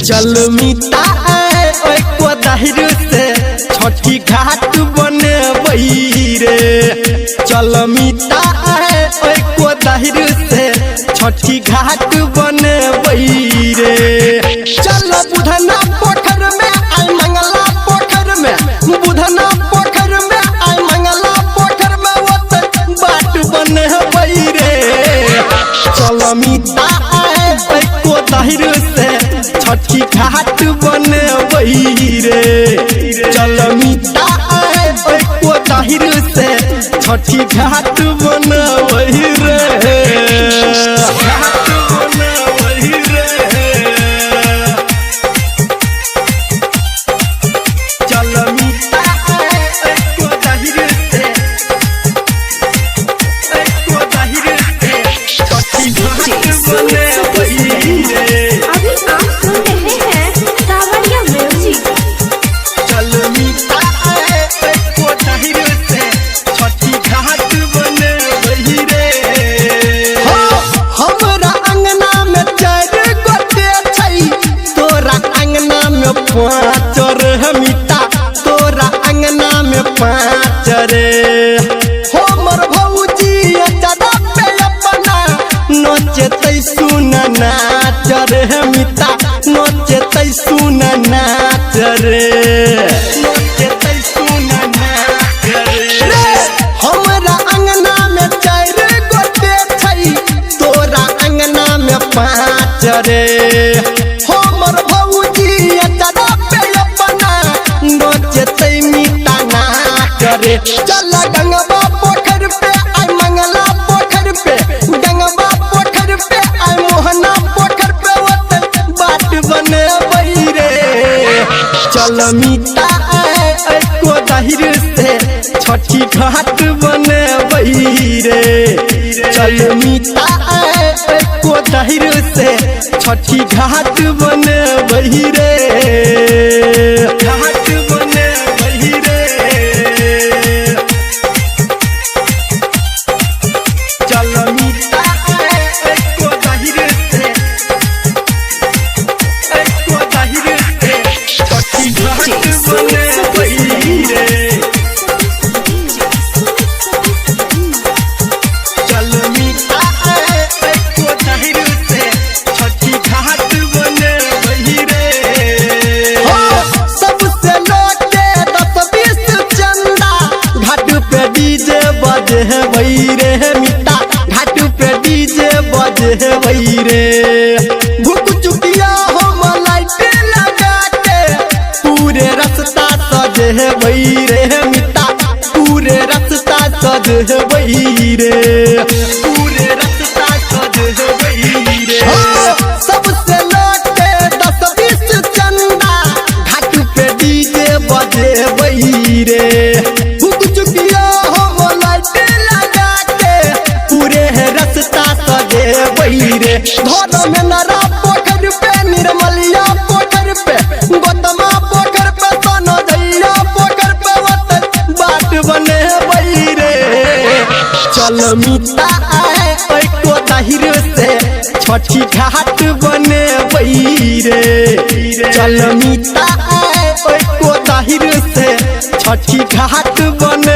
चल मिता को दाहिर से छठी घाट बने रे। चल मिता को दाहिर से छठी घाट बने रे। चल बुधना पोखर में आई मंगला पोखर में, बुधना पोखर में आई मंगला पोखर में बाट बने रे। चल मिता को दाहिर से छठी घाट बने रे। चल मिता को दाहिर से छठी घाट बने रे। पाँच मिता तोरा अंगना में पाँच रे। हो मोर भौजी चदा पे अपना नोचते सुन नाच रे मिता, नोचते सुन नाच रे, नोचते सुन नाच रे। हमरा अंगना में चार गोटे छै तोरा अंगना में पाँच रे। हो मोर भौजी चदा नोचते मिता नाच रे। चल गंगवा पोखर पे आई मंगला पोखर पे, गंगवा पोखर पे आई मोहना पोखर पे बाट बने रे। चल मिता को दाहिर से छठी घाट बने रे। चल मिता को दाहिर से छठी घाट बने रे। घाट बने रे। चल मिता को दाहिर से छठी घाट बने रे। चल मिता को दाहिर से छठी घाट बने रे। सबसे लोटे 10-20 चंदा घाट पे डीजे बजे रे मिता, घाट पे डीजे बजे रे। भूख चुकिया हम लाइट लगा के पूरे रास्ता सजे रे मिता, पूरे रास्ता सजे रे, पूरे रास्ता सजे रे। सबसे लोटे 10-20 चंदा घाट पे डीजे बजे रे। भूख चुकिया हम लाइट लगा के पूरे रास्ता सजे रे। धर में नरा पोखर पे, निर्मलिया पोखर पे, गोतमा पोखर पे, सोनदैया पोखर पे बाट बने रे। चल मिता को दाहिर से छठी घाट बने रे। चल मिता को दाहिर से छठी घाट बने